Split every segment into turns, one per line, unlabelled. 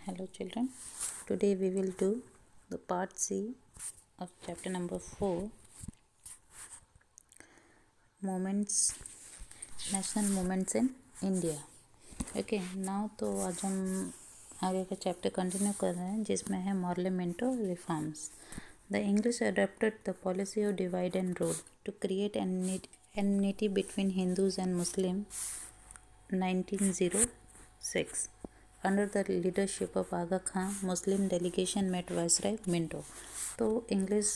Hello children, today we will do the part C of chapter number 4, moments, national moments in India. Okay, now तो आज हम आगे का chapter continue कर रहे हैं जिसमें है मॉर्लेमेंटो reforms. The English adopted the policy of divide and rule to create enmity between Hindus and Muslims 1906. Under the leadership of Aga Khan, Muslim delegation met Viceroy Minto. तो इंग्लिश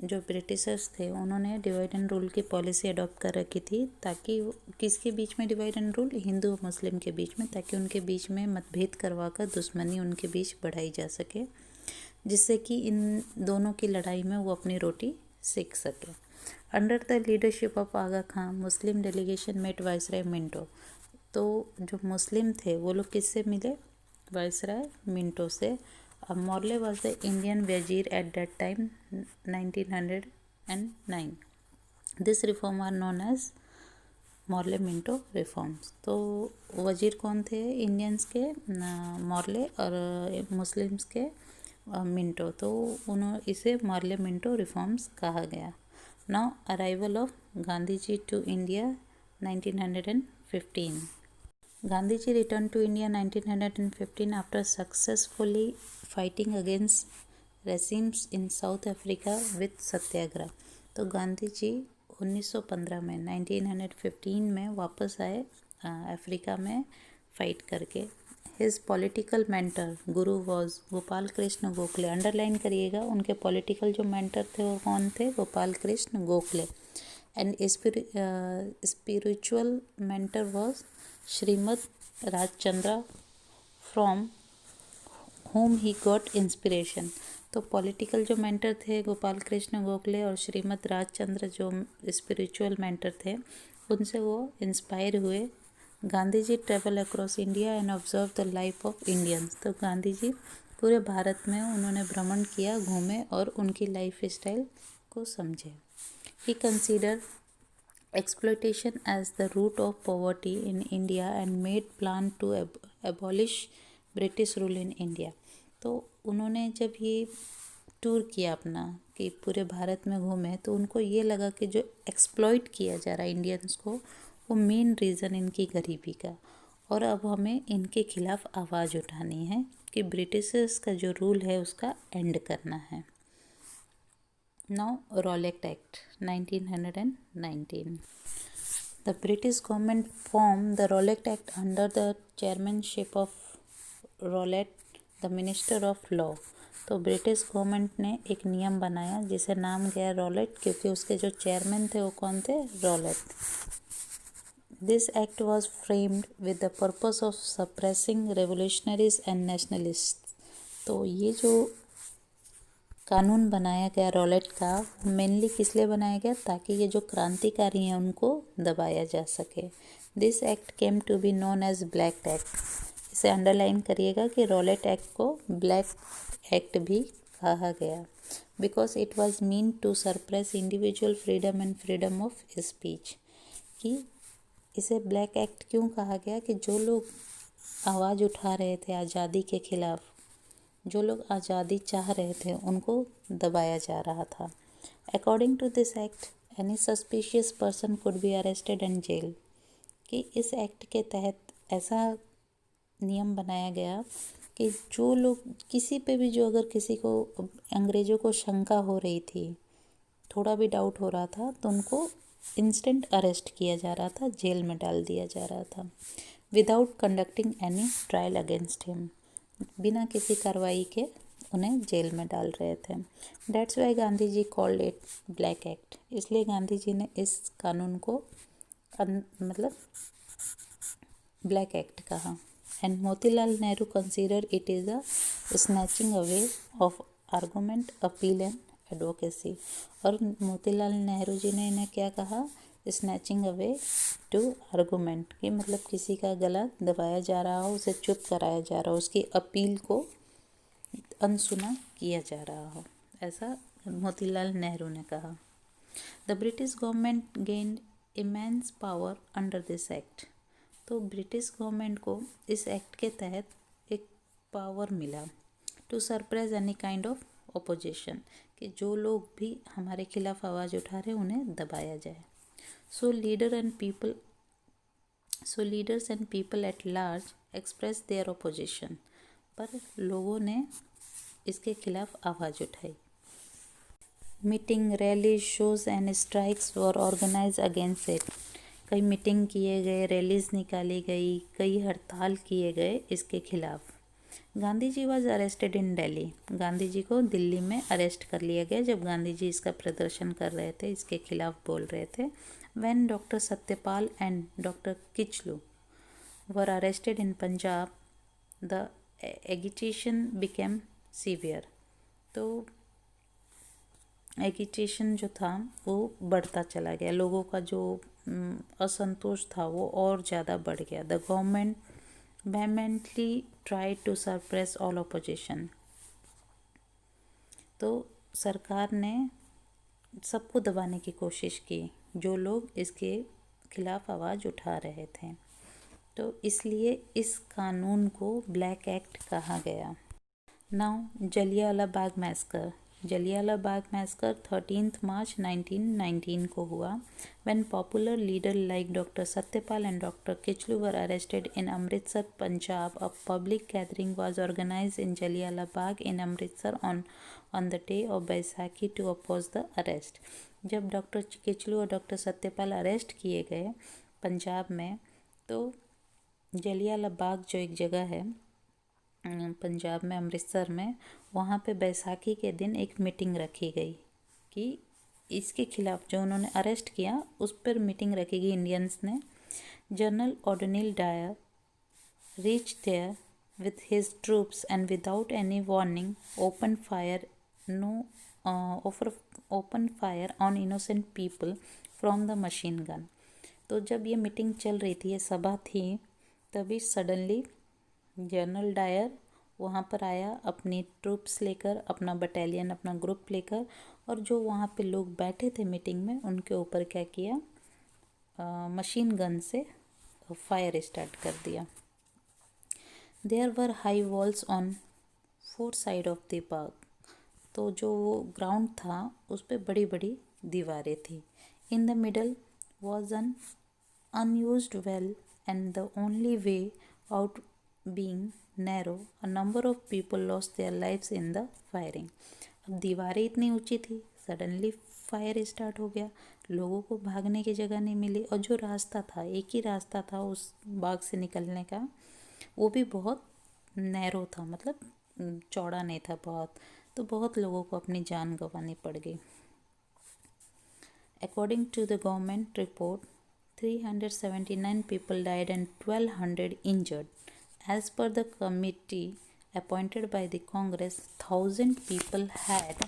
जो Britishers थे उन्होंने divide and rule की policy adopt कर रखी थी ताकि किसके बीच में डिवाइड एंड रूल, हिंदू और मुस्लिम के बीच में, ताकि उनके बीच में मतभेद करवाकर दुश्मनी उनके बीच बढ़ाई जा सके, जिससे कि इन दोनों की लड़ाई में वो अपनी रोटी सेक सके. Under the leadership of Aga Khan, Muslim delegation met viceroy Minto. तो जो मुस्लिम थे वो लोग किससे मिले? वाइसराय मिंटो से. अब Morley was the Indian wazir at that time 1909. This reform are known as Morley Minto reforms. तो वजीर कौन थे इंडियंस के? मॉर्ले, और मुस्लिम्स के मिंटो. तो उन्होंने इसे मॉर्ले मिंटो रिफॉर्म्स कहा गया. Now arrival of Gandhi ji to India 1915. Gandhiji returned to India 1915 after successfully fighting against regimes in South Africa with सत्याग्रह. तो गांधी जी 1915 में 1915 में वापस आए अफ्रीका में फाइट करके. His political mentor guru was Gopal Krishna Gokhale. Underline करिएगा, उनके पॉलिटिकल जो मेंटर थे वो कौन थे? Gopal Krishna Gokhale. And spiritual mentor was Shrimad Rajchandra from whom he got inspiration. तो पॉलिटिकल जो मेंटर थे गोपाल कृष्ण गोखले और श्रीमद राजचंद्र जो स्पिरिचुअल मेंटर थे, उनसे वो इंस्पायर हुए. Gandhi ji travel across India and observe the life of Indians. तो गांधी जी पूरे भारत में उन्होंने भ्रमण किया, घूमे और उनकी लाइफ स्टाइल को समझे. ही consider exploitation as the root of poverty in India and made plan to abolish British rule in India. तो उन्होंने जब ये टूर किया अपना कि पूरे भारत में घूमे, तो उनको ये लगा कि जो एक्सप्लॉइट किया जा रहा है इंडियंस को, वो मेन रीज़न इनकी गरीबी का, और अब हमें इनके खिलाफ आवाज़ उठानी है कि ब्रिटिशर्स का जो रूल है उसका एंड करना है. Now Rowlatt Act 1919. The British government formed the Rowlatt Act under the chairmanship of Rowlatt, the Minister of Law. तो ब्रिटिश गवर्नमेंट ने एक नियम बनाया जिसे नाम गया रॉलेट, क्योंकि उसके जो चेयरमैन थे वो कौन थे? Rowlatt. This act was framed with the purpose of suppressing revolutionaries and nationalist. तो ये जो कानून बनाया गया रॉलेट का, मेनली किस लिए बनाया गया? ताकि ये जो क्रांतिकारी हैं उनको दबाया जा सके. This act came to be known as black act. इसे अंडरलाइन करिएगा कि रॉलेट एक्ट को ब्लैक एक्ट भी कहा गया, because it was mean to suppress individual freedom and freedom of speech. कि इसे ब्लैक एक्ट क्यों कहा गया? कि जो लोग आवाज़ उठा रहे थे आज़ादी के खिलाफ, जो लोग आज़ादी चाह रहे थे, उनको दबाया जा रहा था. According to this act any suspicious person could be arrested and jail. कि इस एक्ट के तहत ऐसा नियम बनाया गया कि जो लोग किसी पे भी, जो अगर किसी को, अंग्रेज़ों को शंका हो रही थी, थोड़ा भी डाउट हो रहा था, तो उनको इंस्टेंट अरेस्ट किया जा रहा था, जेल में डाल दिया जा रहा था, without conducting any trial against him. बिना किसी कार्रवाई के उन्हें जेल में डाल रहे थे. That's why Gandhi ji called it black act. इसलिए गांधी जी ने इस कानून को मतलब ब्लैक एक्ट कहा. And Motilal Nehru consider it is a snatching away of argument, appeal and advocacy. और मोतीलाल नेहरू जी ने इन्हें क्या कहा? Snatching away to argument. कि मतलब किसी का गला दबाया जा रहा हो, उसे चुप कराया जा रहा हो, उसकी अपील को अनसुना किया जा रहा हो, ऐसा मोतीलाल नेहरू ने कहा. The British government gained immense power under this act. तो ब्रिटिश गवर्नमेंट को इस एक्ट के तहत एक पावर मिला to surprise any kind of opposition, कि जो लोग भी हमारे खिलाफ आवाज़ उठा रहे उन्हें दबाया जाए. So leaders and people at large express their opposition. पर लोगों ने इसके खिलाफ आवाज़ उठाई. Meeting, rally, shows and strikes were organise against it. कई मीटिंग किए गए, रैलीज निकाली गई, कई हड़ताल किए गए इसके खिलाफ. Gandhi ji was arrested in Delhi. Gandhi ji को दिल्ली में अरेस्ट कर लिया गया जब गांधी जी इसका प्रदर्शन कर रहे थे, इसके खिलाफ बोल रहे थे. When doctor Satyapal and doctor Kitchlew were arrested in Punjab, the agitation became severe. तो एगिटेशन जो था वो बढ़ता चला गया, लोगों का जो असंतोष था वो और ज़्यादा बढ़ गया. The government vehemently tried to suppress all opposition. तो सरकार ने सबको दबाने की कोशिश की जो लोग इसके खिलाफ आवाज़ उठा रहे थे. तो इसलिए इस कानून को ब्लैक एक्ट कहा गया. Now Jallianwala Bagh massacre. Jallianwala Bagh massacre 13 March 1919 को हुआ. When popular leader like doctor Satyapal and doctor Kitchlew were arrested in Amritsar, Punjab, a public gathering was organised in Jallianwala Bagh in Amritsar on the day of Baisakhi to oppose the arrest. जब doctor Kitchlew और doctor Satyapal arrest किए गए पंजाब में, तो जलियांवाला बाग जो एक जगह है पंजाब में, अमृतसर में, वहाँ पे बैसाखी के दिन एक मीटिंग रखी गई कि इसके खिलाफ जो उन्होंने अरेस्ट किया उस पर मीटिंग रखी गई इंडियंस ने. General ordinal Dyer reach there with his troops and without any warning opened fire on innocent people from the machine gun. तो जब ये मीटिंग चल रही थी, ये सभा थी, तभी सडनली जनरल डायर वहाँ पर आया अपनी ट्रूप्स लेकर, अपना बटालियन, अपना ग्रुप लेकर, और जो वहाँ पे लोग बैठे थे मीटिंग में उनके ऊपर क्या किया, मशीन गन से फायर स्टार्ट कर दिया. There were high walls on 4 side of the bagh. तो जो ग्राउंड था उस पर बड़ी बड़ी दीवारें थी. In the middle was an unused well and the only way out being narrow. A number of people lost their lives in the firing. अब दीवारें इतनी ऊंची थी, सडनली फायर स्टार्ट हो गया, लोगों को भागने की जगह नहीं मिली, और जो रास्ता था, एक ही रास्ता था उस बाग से निकलने का, वो भी बहुत नैरो था, मतलब चौड़ा नहीं था बहुत. तो बहुत लोगों को अपनी जान गंवानी पड़ गई. According to the government report, 379 people died and 1200 injured. As per the committee appointed by the Congress, 1000 people had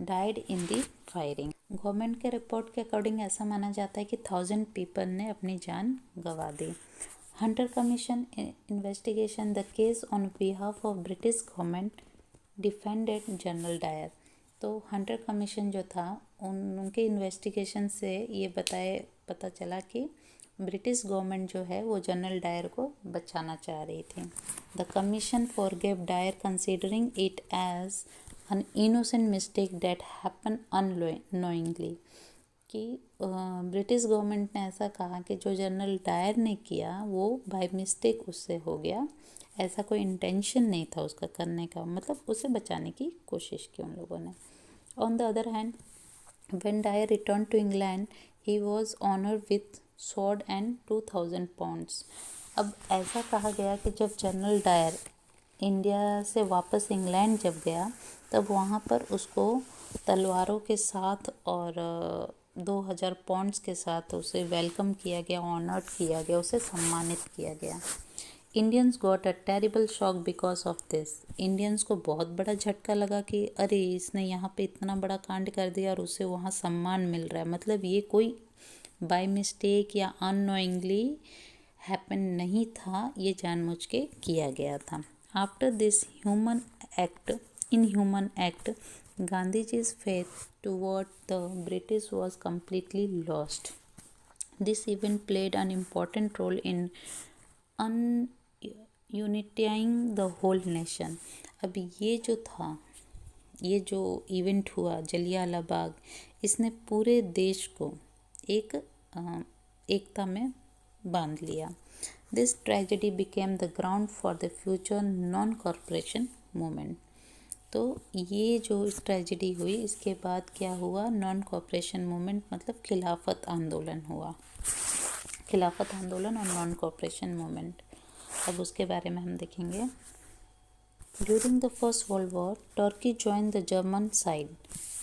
died in the firing. Government के रिपोर्ट के अकॉर्डिंग ऐसा माना जाता है कि 1000 पीपल ने अपनी जान गंवा दी. Hunter commission investigation the case on behalf of British government defended General Dyer. तो हंटर कमीशन जो था उनके इन्वेस्टिगेशन से ये पता चला कि ब्रिटिश गवर्नमेंट जो है वो जनरल डायर को बचाना चाह रही थी. The commission forgave Dyer considering it as an innocent mistake that happen unknowingly. कि ब्रिटिश गवर्नमेंट ने ऐसा कहा कि जो जनरल डायर ने किया वो बाय मिस्टेक उससे हो गया, ऐसा कोई इंटेंशन नहीं था उसका करने का, मतलब उसे बचाने की कोशिश की उन लोगों ने. On the other hand, when Dyer return to England, he was honoured with sword and 2000 pounds. अब ऐसा कहा गया कि जब जनरल डायर इंडिया से वापस इंग्लैंड जब गया, तब वहाँ पर उसको तलवारों के साथ और 2000 पाउंड्स के साथ उसे वेलकम किया गया, ऑनर्ड किया गया, उसे सम्मानित किया गया. Indians got a terrible shock because of this. Indians को बहुत बड़ा झटका लगा कि अरे इसने यहाँ पे इतना बड़ा कांड कर दिया और उसे वहाँ सम्मान मिल रहा है, मतलब ये कोई बाय मिस्टेक या अननोइंगली हैपन नहीं था, ये जानबूझ के किया गया था. After this inhuman act, Gandhiji's faith toward the British was completely lost. This event played an important role in uniting the whole nation. अब ये जो था, ये जो इवेंट हुआ जलियांवाला बाग, इसने पूरे देश को एक एकता में बांध लिया। This tragedy became the ground for the future non corporation movement. तो ये जो ट्रेजेडी हुई, इसके बाद क्या हुआ, नॉन कॉपरेशन मूवमेंट मतलब खिलाफत आंदोलन हुआ। खिलाफत आंदोलन और नॉन कॉपरेशन मूवमेंट, अब उसके बारे में हम देखेंगे। During the first world war Turkey join the German side.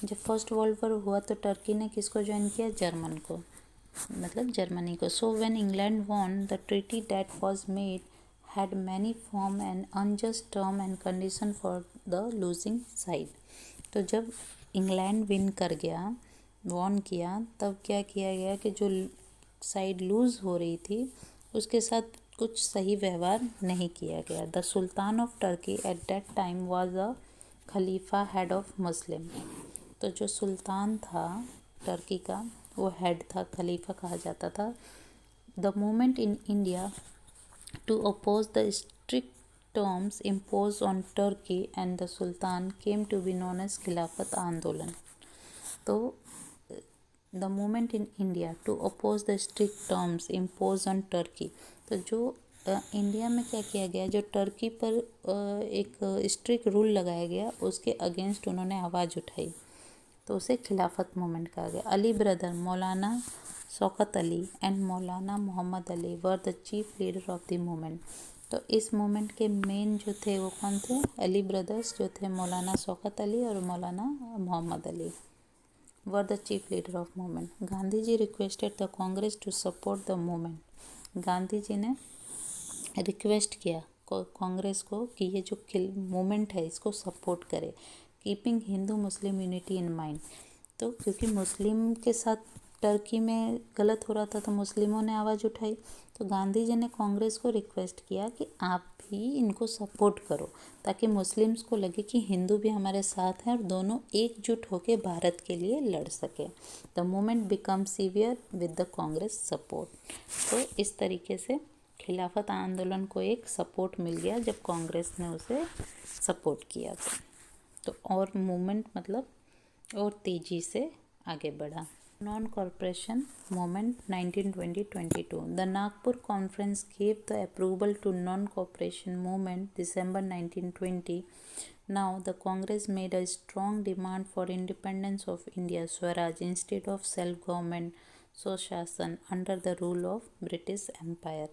जब फर्स्ट वर्ल्ड वॉर हुआ तो टर्की ने किसको ज्वाइन किया, जर्मन को, मतलब जर्मनी को। So when England won the treaty that was made had many firm and unjust term and condition for the losing side। तो जब इंग्लैंड विन कर गया, वॉन किया, तब क्या किया गया कि जो साइड लूज़ हो रही थी उसके साथ कुछ सही व्यवहार नहीं किया गया। The sultan of Turkey eight that time was a Khalifa head of Muslim. तो जो सुल्तान था टर्की का, वो हेड था, खलीफा कहा जाता था। The movement in India to oppose the strict terms imposed on Turkey and the Sultan came to be known as खिलाफत आंदोलन। तो the movement in India to oppose the strict terms imposed on Turkey, तो जो India में क्या किया गया, जो टर्की पर एक स्ट्रिक्ट रूल लगाया गया, उसके अगेंस्ट उन्होंने आवाज़ उठाई, तो उसे खिलाफत मूवमेंट कहा गया। Ali brother Maulana Shaukat Ali and Maulana Mohammad Ali were the chief leader of the movement. तो इस मूवमेंट के मेन जो थे वो कौन थे, अली ब्रदर्स जो थे, मौलाना शौकत अली और Maulana Mohammad Ali were the chief leader of movement. Gandhi ji requested the Congress to support the movement. Gandhi ji ने रिक्वेस्ट किया कांग्रेस को कि ये जो मूवमेंट है इसको सपोर्ट करे, keeping Hindu Muslim unity in mind. तो क्योंकि मुस्लिम के साथ टर्की में गलत हो रहा था तो मुस्लिमों ने आवाज़ उठाई, तो गांधी जी ने कांग्रेस को रिक्वेस्ट किया कि आप भी इनको सपोर्ट करो, ताकि मुस्लिम्स को लगे कि हिंदू भी हमारे साथ हैं और दोनों एकजुट होकर भारत के लिए लड़ सके। The movement become severe with the Congress support. तो इस तरीके से खिलाफत आंदोलन को एक सपोर्ट मिल गया जब कांग्रेस ने उसे सपोर्ट किया तो और मूवमेंट मतलब और तेज़ी से आगे बढ़ा। Non corporation movement 1920-22। The Nagpur conference gave the approval to non-cooperation movement December 1920. Now the Congress made a strong demand for independence of India, Swaraj, instead of self-government, स्वशासन under the rule of British Empire।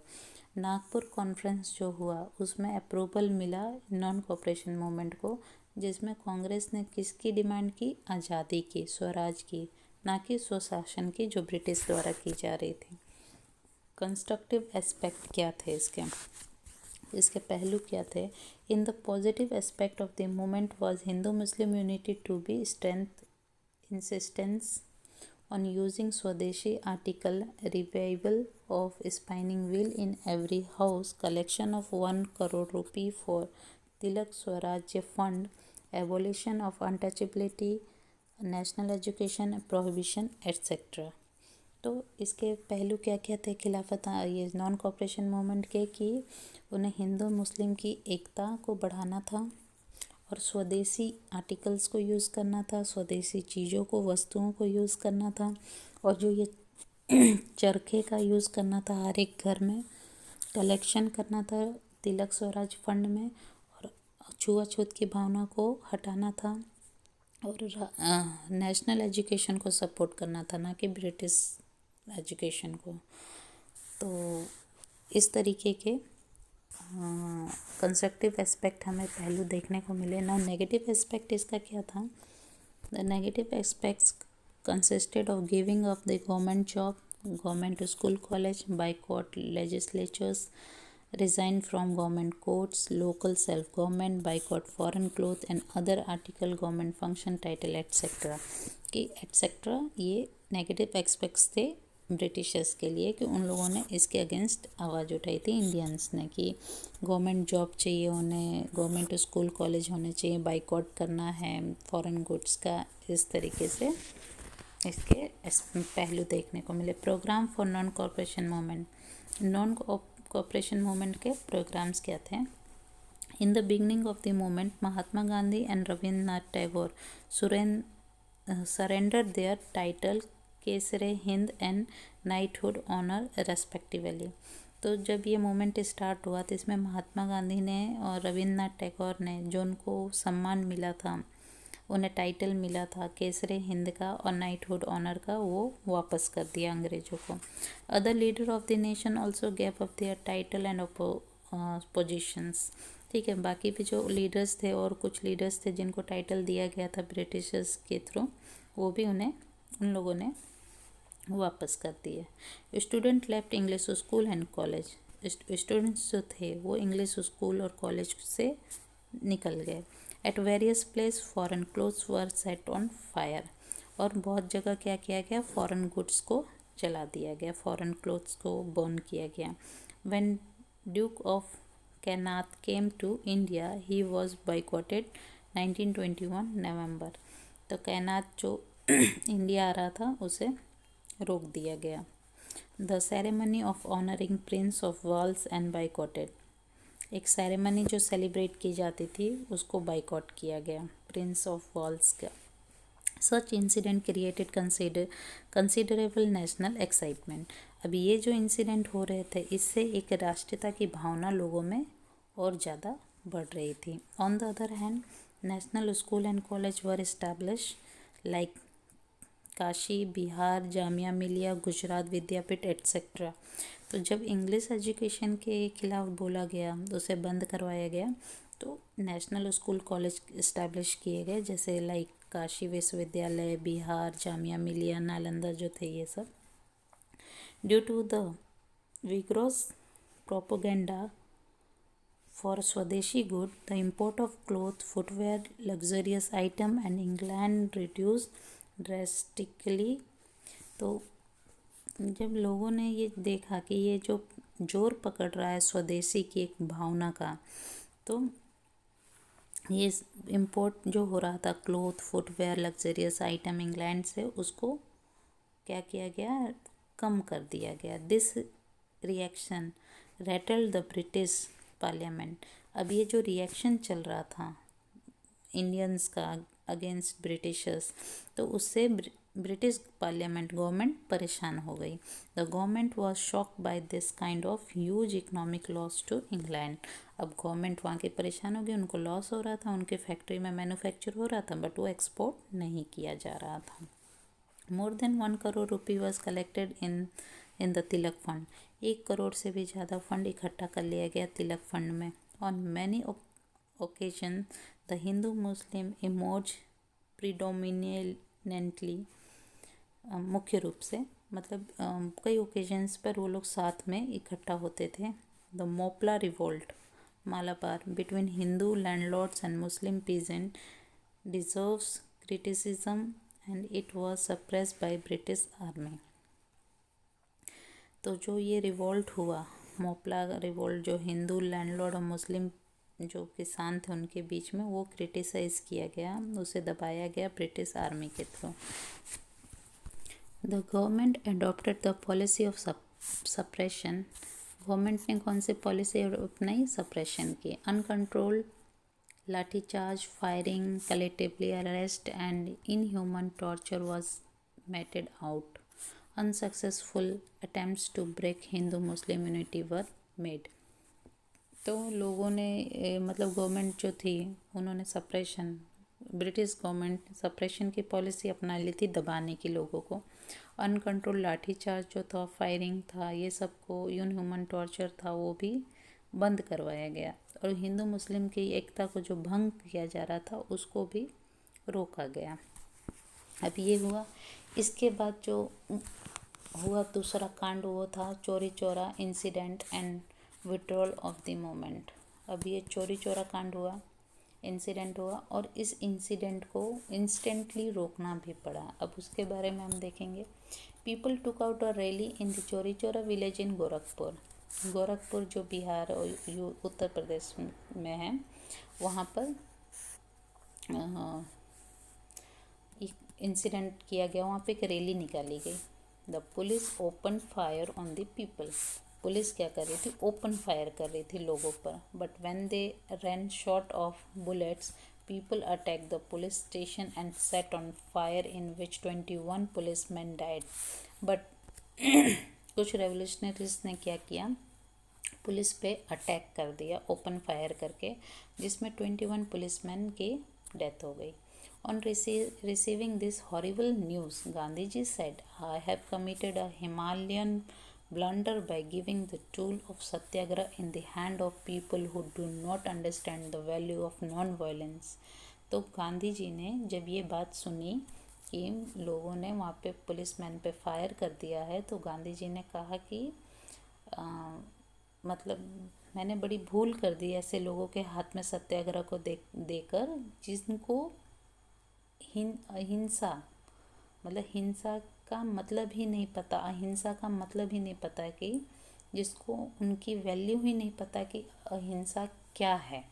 Nagpur conference जो हुआ उसमें approval मिला non cooperation movement को, जिसमें कांग्रेस ने किसकी demand की, आज़ादी की, स्वराज की, ना कि स्वशासन की जो ब्रिटिश द्वारा की जा रही थी। कंस्ट्रक्टिव एस्पेक्ट क्या थे इसके पहलू क्या थे। In the positive aspect of the movement was Hindu Muslim unity to be strength, insistence on using Swadeshi article, revival of spinning wheel in every house, collection of 1 crore rupee for Tilak Swarajya Fund, abolition of untouchability, national education prohibition etc। तो इसके पहलू क्या क्या थे खिलाफत ये non cooperation movement के, कि उन्हें हिंदू मुस्लिम की एकता को बढ़ाना था और स्वदेशी आर्टिकल्स को यूज़ करना था, स्वदेशी चीज़ों को, वस्तुओं को यूज़ करना था, और जो ये चरखे का यूज़ करना था हर एक घर में, कलेक्शन करना था तिलक स्वराज फंड में, और छुआछूत की भावना को हटाना था, और नेशनल एजुकेशन को सपोर्ट करना था, ना कि ब्रिटिश एजुकेशन को। तो इस तरीके के कंस्ट्रक्टिव एस्पेक्ट हमें पहलू देखने को मिले ना। नेगेटिव एस्पेक्ट इसका क्या था, the negative aspects consisted of giving up the government job, government school college, boycott legislatures, resign from government courts, local self government, boycott foreign cloth and other article government function title etc। कि etc ये negative aspects थे Britishers के लिए, कि उन लोगों ने इसके अगेंस्ट आवाज़ उठाई थी इंडियंस ने, कि गवर्नमेंट जॉब चाहिए उन्हें, गवर्नमेंट स्कूल कॉलेज होने चाहिए, बाइकॉट करना है फॉरेन गुड्स का, इस तरीके से इसके पहलू देखने को मिले। Programme for non corporation movement. Non cooperation movement के प्रोग्राम्स क्या थे? In the beginning of the movement Mahatma Gandhi and Rabindranath Tagore surrendered their title Kaisar Hind and knighthood honour respectively. तो जब ये मूवमेंट स्टार्ट हुआ तो इसमें महात्मा गांधी ने और रविंद्रनाथ टैगोर ने, जो उनको सम्मान मिला था, उन्हें टाइटल मिला था केसरे हिंद का और नाइटहुड ऑनर का, वो वापस कर दिया अंग्रेजों को। Other leader of the nation also gave up their title and positions. ठीक है, बाकी भी जो लीडर्स थे और कुछ लीडर्स थे जिनको टाइटल दिया गया था ब्रिटिशर्स के थ्रू, वो भी उन लोगों ने वापस कर दिए। Student left English school and college. Students जो थे वो इंग्लिश स्कूल और कॉलेज से निकल गए। At various place foreign clothes were set on fire. और बहुत जगह क्या किया गया, फॉरेन गुड्स को जला दिया गया, फॉरेन क्लोथ्स को बर्न किया गया। When Duke of Connaught came to India he was boycotted 1921 November. तो कैनाथ जो इंडिया आ रहा था उसे रोक दिया गया। The ceremony of honouring prince of Wales and boycotted. एक सेरेमनी जो सेलिब्रेट की जाती थी उसको बाइकॉट किया गया, प्रिंस ऑफ वेल्स का। Such incident created considerable national excitement. अभी ये जो इंसिडेंट हो रहे थे इससे एक राष्ट्रीयता की भावना लोगों में और ज़्यादा बढ़ रही थी। On the other hand national school and college were establish like Kashi, Bihar, Jamia Millia, Gujarat Vidyapith etcetera. तो जब इंग्लिश एजुकेशन के खिलाफ बोला गया, उसे बंद करवाया गया, तो नेशनल स्कूल कॉलेज इस्टेब्लिश किए गए, जैसे लाइक काशी विश्वविद्यालय, बिहार, जामिया मिलिया, नालंदा जो थे ये सब। Due to the vigorous propaganda for swadeshi good, the import of cloth, footwear, luxurious item and England reduce drastically. तो जब लोगों ने ये देखा कि ये जो जोर पकड़ रहा है स्वदेशी की एक भावना का, तो ये इम्पोर्ट जो हो रहा था cloth, footwear, luxurious item England से, उसको क्या किया गया, कम कर दिया गया। This reaction rattled the British parliament. अब ये जो रिएक्शन चल रहा था इंडियंस का अगेंस्ट ब्रिटिशर्स, तो उससे ब्रिटिश पार्लियामेंट गवर्नमेंट परेशान हो गई। The government was shocked by this kind of huge economic loss to England. अब गवर्नमेंट वहाँ के परेशान हो गई, उनको लॉस हो रहा था, उनके फैक्ट्री में मैन्युफैक्चर हो रहा था बट वो एक्सपोर्ट नहीं किया जा रहा था। More than 1 crore rupee was collected in the Tilak fund. 1 crore से भी ज़्यादा फंड इकट्ठा कर लिया गया तिलक फंड में। On many occasion the Hindu Muslim emerge predominantly, मुख्य रूप से, मतलब कई ओकेजन्स पर वो लोग साथ में इकट्ठा होते थे। The Moplah revolt Malabar between Hindu landlords and Muslim peasant deserves criticism and it was suppressed by British army. तो जो ये रिवोल्ट हुआ, मोपला रिवोल्ट, जो हिंदू लैंडलॉर्ड और मुस्लिम जो किसान थे उनके बीच में, वो क्रिटिसाइज़ किया गया, उसे दबाया गया ब्रिटिश आर्मी के through. The government adopted the policy of suppression. Government ने कौन सी पॉलिसी अपनाई? सप्रेशन की। Uncontrolled lathi charge, firing, collectively arrest and inhuman torture was meted out. Unsuccessful attempts to break Hindu Muslim unity were made. तो लोगों ने मतलब गवर्नमेंट जो थी उन्होंने सप्रेशन, ब्रिटिश गवर्नमेंट सप्रेशन की पॉलिसी अपना ली थी दबाने की लोगों को। अनकंट्रोल लाठीचार्ज जो था, फायरिंग था, ये सब को, इनह्यूमन टॉर्चर था, वो भी बंद करवाया गया। और हिंदू मुस्लिम की एकता को जो भंग किया जा रहा था उसको भी रोका गया। अब ये हुआ। इसके बाद जो हुआ दूसरा कांड वो था चोरी Chaura incident and withdrawal of the movement. अब ये चोरी चौरा कांड हुआ, इंसिडेंट हुआ, और इस इंसिडेंट को इंस्टेंटली रोकना भी पड़ा। अब उसके बारे में हम देखेंगे। People took out a rally in the चोरी चौरा विलेज इन गोरखपुर। गोरखपुर जो बिहार और उत्तर प्रदेश में है, वहाँ पर इंसिडेंट किया गया, वहाँ पे एक रैली निकाली गई। The police open fire on the people. Police क्या कर रही थी, ओपन फायर कर रही थी लोगों पर. But when they ran short of bullets, people attacked the police station and set on fire, in which 21 policemen died. But कुछ रेवोल्यूशनरीज ने क्या किया, पुलिस पे अटैक कर दिया ओपन फायर करके, जिसमें 21 पुलिसमैन की डेथ हो गई. On receiving this horrible news, Gandhi ji said, I have committed a Himalayan blunder by giving the tool of satyagraha in the hand of people who do not understand the value of non-violence. तो गांधी जी ने जब ये बात सुनी कि लोगों ने वहाँ पे पुलिसमैन पे फायर कर दिया है, तो गांधी जी ने कहा कि मतलब मैंने बड़ी भूल कर दी ऐसे लोगों के हाथ में सत्याग्रह को देकर जिनको अहिंसा मतलब हिंसा का मतलब ही नहीं पता, अहिंसा का मतलब ही नहीं पता कि जिसको उनकी वैल्यू ही नहीं पता कि अहिंसा क्या है.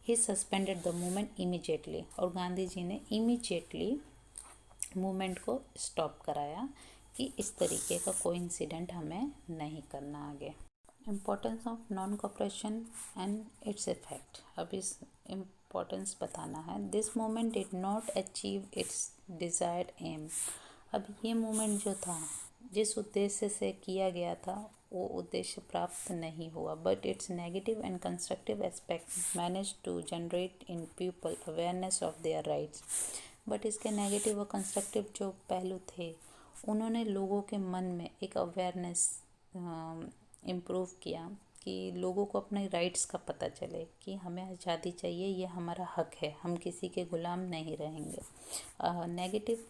ही सस्पेंडेड द मूवमेंट इमीडिएटली. और गांधी जी ने इमीडिएटली मूवमेंट को स्टॉप कराया कि इस तरीके का कोई इंसिडेंट हमें नहीं करना आगे. Importance of non cooperation and its effect. अब इस इम्पोर्टेंस बताना है. This movement did not achieve its desired aim. अब ये मूवमेंट जो था, जिस उद्देश्य से किया गया था वो उद्देश्य प्राप्त नहीं हुआ. But its negative and constructive aspect manage to generate in people awareness of their rights. But इसके नेगेटिव और कंस्ट्रक्टिव जो पहलू थे, उन्होंने लोगों के मन में एक अवेयरनेस इम्प्रूव किया कि लोगों को अपने राइट्स का पता चले कि हमें आज़ादी चाहिए, ये हमारा हक है, हम किसी के गुलाम नहीं रहेंगे. Negative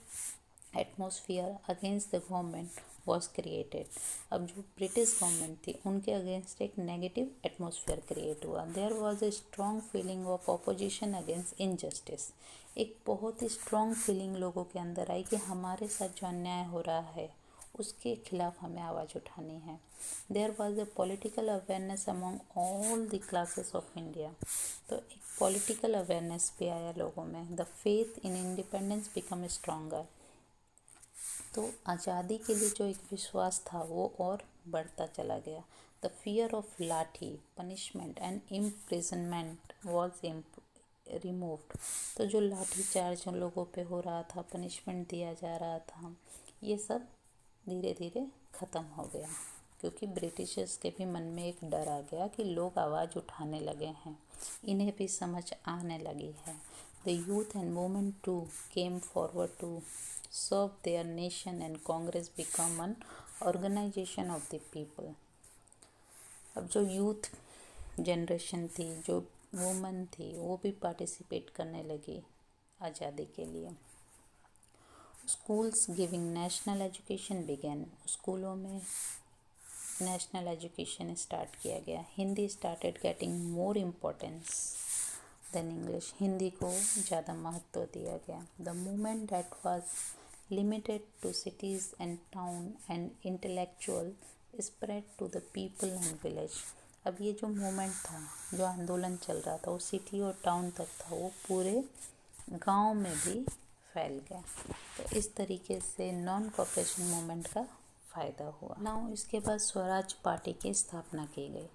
atmosphere against the government was created. अब जो ब्रिटिश गवर्नमेंट थी उनके अगेंस्ट एक नेगेटिव एटमॉस्फेयर क्रिएट हुआ. There was a strong feeling of opposition against injustice. एक बहुत ही स्ट्रॉन्ग फीलिंग लोगों के अंदर आई कि हमारे साथ जो अन्याय हो रहा है उसके खिलाफ हमें आवाज़ उठानी है. There was a political awareness among all the classes of India. तो एक पॉलिटिकल अवेयरनेस भी आया लोगों में. The faith in independence become stronger. तो आज़ादी के लिए जो एक विश्वास था वो और बढ़ता चला गया. द फियर ऑफ लाठी, punishment and imprisonment was removed. तो जो लाठी चार्ज लोगों पे हो रहा था, पनिशमेंट दिया जा रहा था, ये सब धीरे धीरे ख़त्म हो गया, क्योंकि ब्रिटिशर्स के भी मन में एक डर आ गया कि लोग आवाज़ उठाने लगे हैं, इन्हें भी समझ आने लगी है. The youth and women too came forward to serve their nation and Congress become an organisation of the people. अब जो यूथ जनरेशन थी, जो वुमन थी, वो भी पार्टिसिपेट करने लगी आज़ादी के लिए. Schools giving national education began. स्कूलों में नेशनल एजुकेशन स्टार्ट किया गया. Hindi started getting more importance than English. Hindi को ज़्यादा महत्व दिया गया. The movement that was limited to cities and town and intellectual spread to the people and village. अब ये जो मूवमेंट था, जो आंदोलन चल रहा था, वो सिटी और टाउन तक था, वो पूरे गांव में भी फैल गया. तो इस तरीके से नॉन कोऑपरेशन मूवमेंट का फ़ायदा हुआ. नाउ इसके बाद स्वराज पार्टी की स्थापना की गई.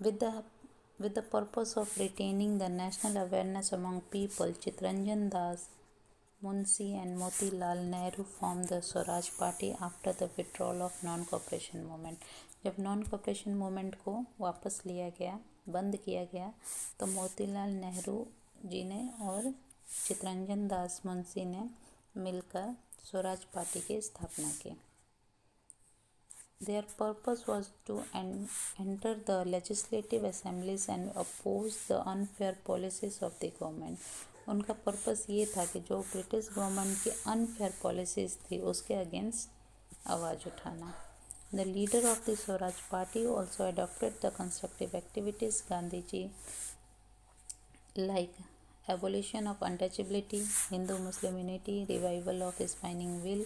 with the purpose of retaining the national awareness among people, Chittaranjan Das, Munshi and Motilal Nehru formed the Swaraj Party after the withdrawal of non-cooperation movement. जब नॉन कोऑपरेशन मूवमेंट को वापस लिया गया, बंद किया गया, तो मोतीलाल नेहरू जी ने और चित्तरंजन दास मुंशी ने मिलकर स्वराज पार्टी की स्थापना की. Their purpose was to enter the legislative assemblies and oppose the unfair policies of the government. उनका पर्पस ये था कि जो ब्रिटिश गवर्नमेंट की अनफेयर पॉलिसीज़ थी उसके अगेंस्ट आवाज़ उठाना. The leader of the Swaraj Party also adopted the constructive activities Gandhi ji, like abolition of untouchability, Hindu-Muslim unity, revival of spinning wheel,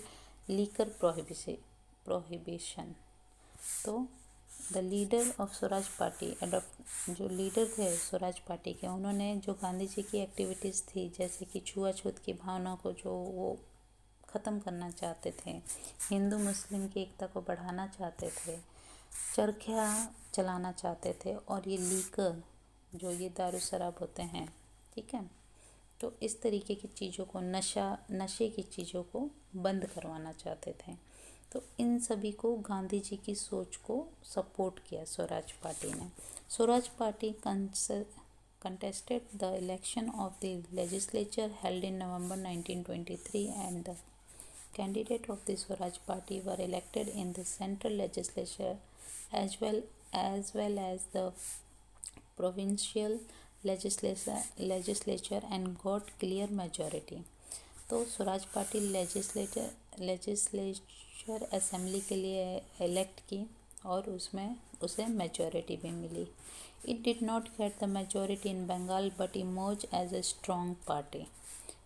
liquor prohibition. तो the leader of Swaraj party जो leader थे Swaraj party के, उन्होंने जो गांधी जी की activities थी, जैसे कि छुआछूत की भावना को जो वो ख़त्म करना चाहते थे, हिंदू मुस्लिम की एकता को बढ़ाना चाहते थे, चरखा चलाना चाहते थे और ये लीकर जो ये दारू शराब होते हैं, ठीक है, तो इस तरीके की चीज़ों को नशे की चीज़ों को बंद करवाना चाहते थे। तो इन सभी को गांधी जी की सोच को सपोर्ट किया स्वराज पार्टी ने। Swaraj party contested the election of the legislature held in November 1923 and the candidate of the Swaraj Party were elected in the central legislature as well as the provincial legislature and got clear majority। तो Swaraj party legislature assembly के लिए elect की और उसमें उसे majority भी मिली। It did not get the majority in Bengal but emerge as a strong party.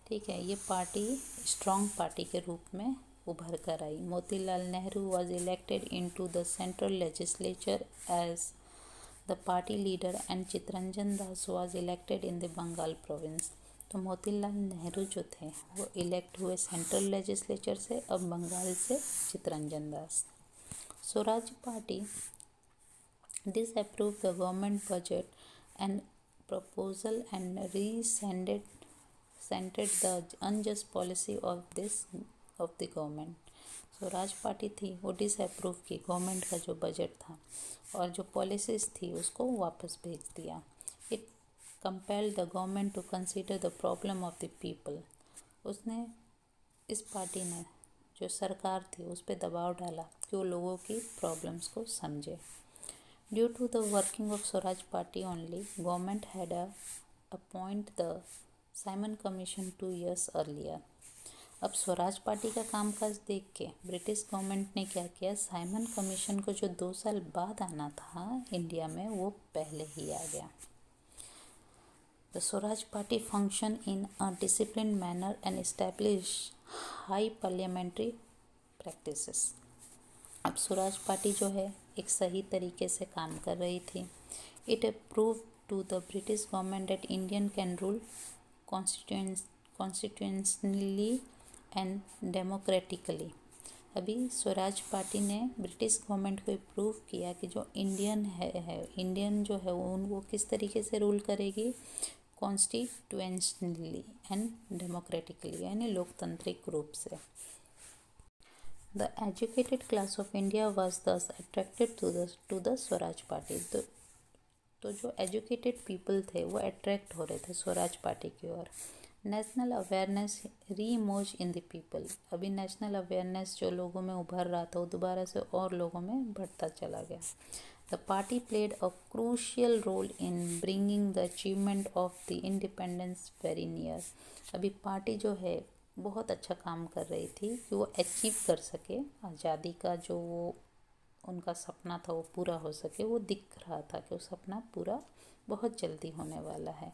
ठीक है, ये पार्टी स्ट्रॉन्ग पार्टी के रूप में उभर कर आई। Motilal Nehru was elected into the central legislature as the party leader and Chittaranjan Das was elected in the Bengal province. तो मोतीलाल नेहरू जो थे वो इलेक्ट हुए सेंट्रल लेजिस्लेचर से और बंगाल से Chittaranjan Das. Swaraj party disapproved the government budget and proposal and resented the unjust policy of the government। Swaraj party थी वो डिसअप्रूव की गवर्नमेंट का जो बजट था और जो पॉलिसीज़ थी उसको वापस भेज दिया। It compelled the government to consider the problem of the people। उसने इस पार्टी ने जो सरकार थी उस पर दबाव डाला कि वो लोगों की प्रॉब्लम्स को समझे। Due to the working of Swaraj party only government had appoint the Simon Commission 2 years earlier. अब स्वराज पार्टी का कामकाज देख के ब्रिटिश गवर्नमेंट ने क्या किया, साइमन कमीशन को जो 2 साल बाद आना था इंडिया में वो पहले ही आ गया। The Swaraj Party functioned in a disciplined manner and established high parliamentary practices। अब स्वराज पार्टी जो है एक सही तरीके से काम कर रही थी। It proved to the British government that Indian can rule constitutionally and democratically। अभी स्वराज पार्टी ने ब्रिटिश गवर्नमेंट को प्रूव किया कि जो इंडियन जो है वो किस तरीके से रूल करेगी, कॉन्स्टिट्यूशनली एंड डेमोक्रेटिकली, यानी लोकतांत्रिक रूप से। The educated class of India was thus attracted to the Swaraj party. तो जो एजुकेटेड पीपल थे वो अट्रैक्ट हो रहे थे स्वराज पार्टी की ओर। नेशनल अवेयरनेस री इमर्ज इन द पीपल। अभी नेशनल अवेयरनेस जो लोगों में उभर रहा था वो दोबारा से और लोगों में बढ़ता चला गया। The party played a crucial role in bringing the achievement of the independence very near। अभी पार्टी जो है बहुत अच्छा काम कर रही थी कि वो अचीव कर सके आज़ादी का, जो वो उनका सपना था वो पूरा हो सके। वो दिख रहा था कि वो सपना पूरा बहुत जल्दी होने वाला है।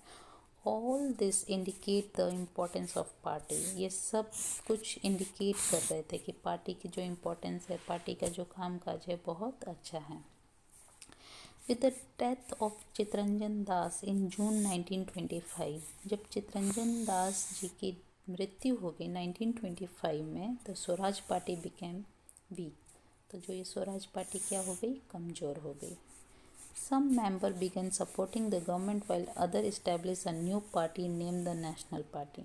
All this indicate the importance of party. ये सब कुछ इंडिकेट कर रहे थे कि पार्टी की जो इम्पोर्टेंस है, पार्टी का जो कामकाज है बहुत अच्छा है। With the death of Chittaranjan Das in June 1925, जब चित्तरंजन दास जी की मृत्यु हो गई 1925 में, तो स्वराज पार्टी बिकेम वीक। तो जो ये स्वराज पार्टी क्या हो गई, कमज़ोर हो गई। Some member began supporting the government while other established a new party named the National Party।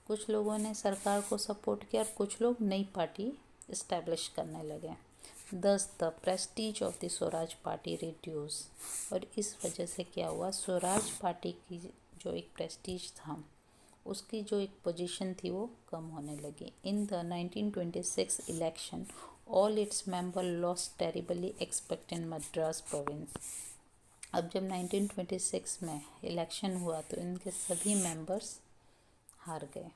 कुछ लोगों ने सरकार को सपोर्ट किया और कुछ लोग नई पार्टी इस्टेब्लिश करने लगे। दस the Prestige of the Swaraj party reduce. और इस वजह से क्या हुआ, स्वराज पार्टी की जो एक प्रेस्टीज था, उसकी जो एक पोजीशन थी वो कम होने लगी। In the 1926 election all its member lost terribly expect in Madras province. अब जब 1926 में इलेक्शन हुआ तो इनके सभी मेंबर्स हार गए।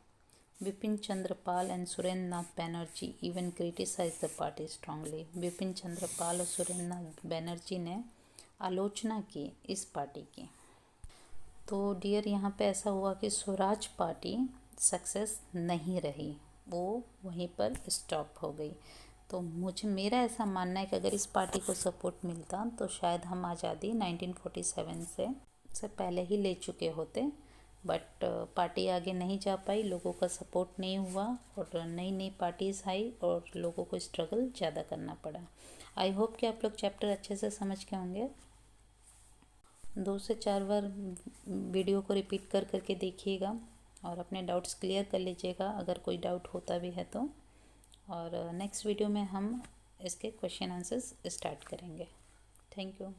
Bipin Chandra Pal and Surendra Nath Banerjee even criticise the party strongly. Bipin Chandra Pal और सुरेंद्र नाथ बैनर्जी ने आलोचना की इस पार्टी की। तो डियर यहाँ पे ऐसा हुआ कि स्वराज पार्टी सक्सेस नहीं रही, वो वहीं पर स्टॉप हो गई। तो मेरा ऐसा मानना है कि अगर इस पार्टी को सपोर्ट मिलता तो शायद हम आज़ादी 1947 से पहले ही ले चुके होते। बट पार्टी आगे नहीं जा पाई, लोगों का सपोर्ट नहीं हुआ और नई नई पार्टीज़ आई और लोगों को स्ट्रगल ज़्यादा करना पड़ा। आई होप कि आप लोग चैप्टर अच्छे से समझ के होंगे। 2 से 4 बार वीडियो को रिपीट कर करके देखिएगा और अपने डाउट्स क्लियर कर लीजिएगा अगर कोई डाउट होता भी है तो। और नेक्स्ट वीडियो में हम इसके क्वेश्चन आंसर्स स्टार्ट करेंगे। Thank you.